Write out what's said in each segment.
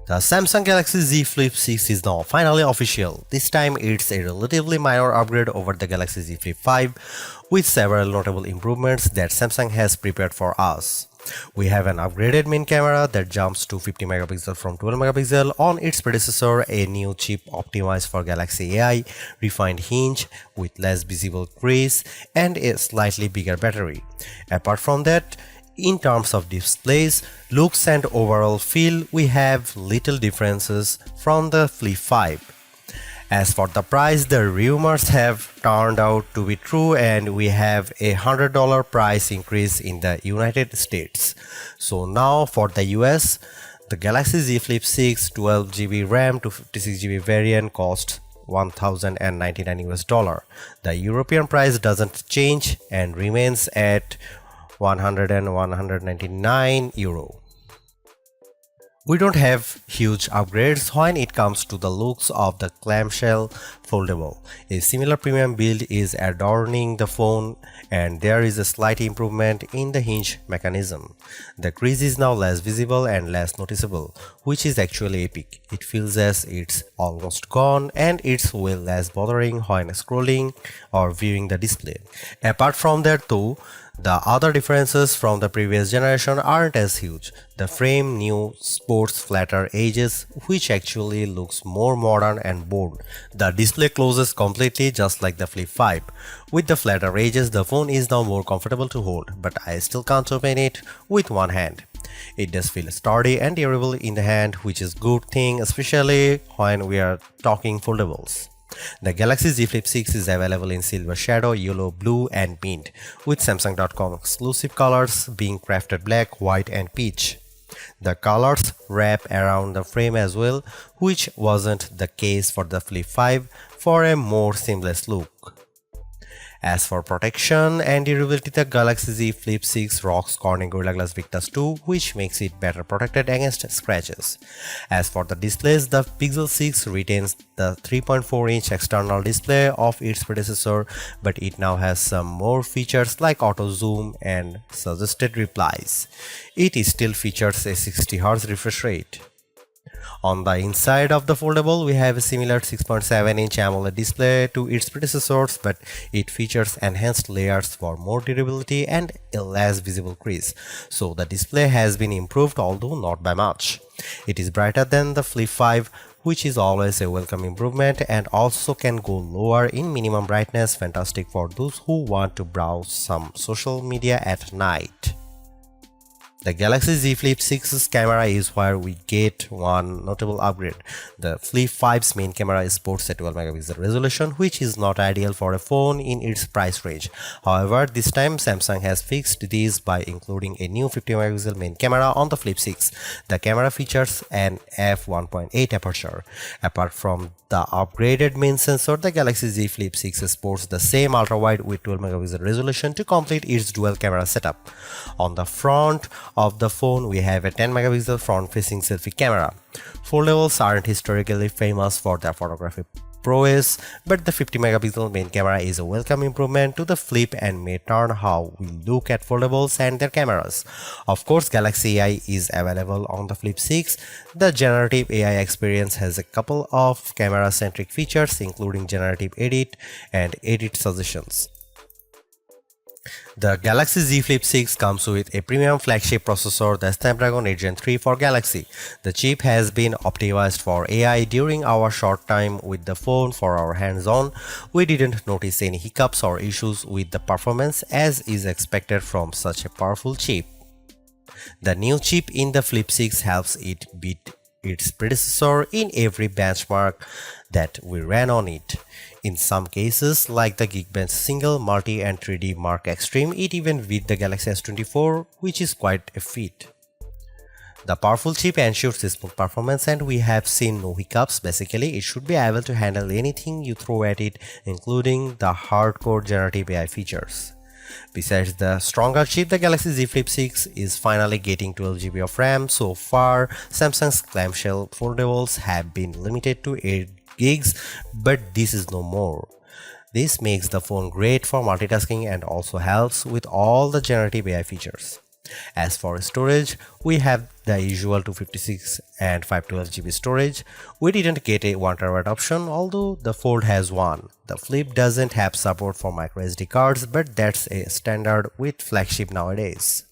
The Samsung Galaxy Z Flip 6 is now finally official. This time it's a relatively minor upgrade over the Galaxy Z Flip 5 with several notable improvements that Samsung has prepared for us. We have an upgraded main camera that jumps to 50 megapixel from 12 megapixel on its predecessor, a new chip optimized for Galaxy AI, refined hinge with less visible crease, and a slightly bigger battery. Apart from that, in terms of displays, looks and overall feel, we have little differences from the Flip 5. As for the price, the rumors have turned out to be true and we have a $100 price increase in the United States. So now for the US, the Galaxy Z Flip 6 12GB RAM to 56GB variant costs $1,099. The European price doesn't change and remains at 100 and 199 euro. We don't have huge upgrades when it comes to the looks of the clamshell foldable. A similar premium build is adorning the phone and there is a slight improvement in the hinge mechanism. The crease is now less visible and less noticeable, which is actually epic. It feels as it's almost gone and it's way less bothering when scrolling or viewing the display. Apart from that though, the other differences from the previous generation aren't as huge. The frame new sports flatter edges, which actually looks more modern and bold. The display closes completely just like the Flip 5. With the flatter edges, the phone is now more comfortable to hold, but I still can't open it with one hand. It does feel sturdy and durable in the hand, which is a good thing, especially when we are talking foldables. The Galaxy Z Flip 6 is available in silver shadow, yellow, blue and mint, with Samsung.com exclusive colors being crafted black, white and peach. The colors wrap around the frame as well, which wasn't the case for the Flip 5 for a more seamless look. As for protection and durability, the Galaxy Z Flip 6 rocks Corning Gorilla Glass Victus 2, which makes it better protected against scratches. As for the displays, the Pixel 6 retains the 3.4-inch external display of its predecessor, but it now has some more features like auto zoom and suggested replies. It still features a 60Hz refresh rate. On the inside of the foldable, we have a similar 6.7-inch AMOLED display to its predecessors, but it features enhanced layers for more durability and a less visible crease. So the display has been improved, although not by much. It is brighter than the Flip 5, which is always a welcome improvement, and also can go lower in minimum brightness, fantastic for those who want to browse some social media at night. The Galaxy Z Flip 6's camera is where we get one notable upgrade. The Flip 5's main camera sports a 12 megapixel resolution, which is not ideal for a phone in its price range. However, this time Samsung has fixed this by including a new 50 megapixel main camera on the Flip 6. The camera features an f1.8 aperture. Apart from the upgraded main sensor, the Galaxy Z Flip 6 sports the same ultra-wide with 12 megapixel resolution to complete its dual camera setup. On the front of the phone, we have a 10 megapixel front-facing selfie camera. Foldables aren't historically famous for their photography prowess, but the 50 megapixel main camera is a welcome improvement to the Flip and may turn how we look at foldables and their cameras. Of course, Galaxy AI is available on the Flip 6. The generative AI experience has a couple of camera-centric features, including generative edit and edit suggestions. The Galaxy Z Flip 6 comes with a premium flagship processor, the Snapdragon 8 Gen 3 for Galaxy. The chip has been optimized for AI. During our short time with the phone for our hands-on, we didn't notice any hiccups or issues with the performance as is expected from such a powerful chip. The new chip in the Flip 6 helps it beat its predecessor in every benchmark that we ran on it. In some cases, like the Geekbench Single, Multi and 3D Mark Extreme, it even beat the Galaxy S24, which is quite a feat. The powerful chip ensures smooth performance and we have seen no hiccups. Basically, it should be able to handle anything you throw at it, including the hardcore generative AI features. Besides the stronger chip, the Galaxy Z Flip 6 is finally getting 12GB of RAM. So far, Samsung's clamshell foldables have been limited to 8 gigs, but this is no more. This makes the phone great for multitasking and also helps with all the generative AI features. As for storage, we have the usual 256 and 512 GB storage. We didn't get a 1TB option, although the Fold has one. The Flip doesn't have support for microSD cards, but that's a standard with flagship nowadays.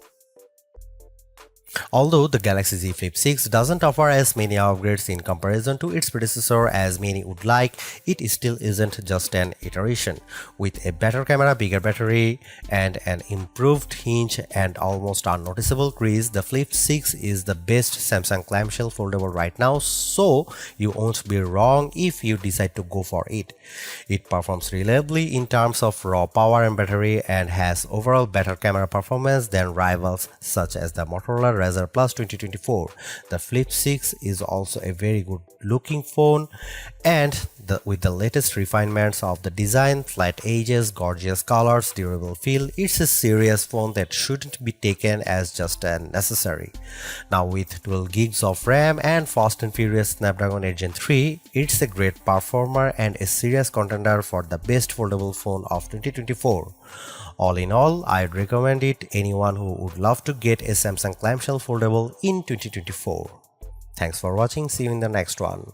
Although the Galaxy Z Flip 6 doesn't offer as many upgrades in comparison to its predecessor as many would like, it still isn't just an iteration. With a better camera, bigger battery, and an improved hinge and almost unnoticeable crease, the Flip 6 is the best Samsung clamshell foldable right now, so you won't be wrong if you decide to go for it. It performs reliably in terms of raw power and battery and has overall better camera performance than rivals such as the Motorola Razr Plus 2024. The Flip 6 is also a very good looking phone, and with the latest refinements of the design, flat edges, gorgeous colors, durable feel, it's a serious phone that shouldn't be taken as just an accessory. Now with 12 gigs of RAM and fast and furious Snapdragon 8 Gen 3, it's a great performer and a serious contender for the best foldable phone of 2024. All in all, I'd recommend it anyone who would love to get a Samsung clamshell foldable in 2024. Thanks for watching, see you in the next one.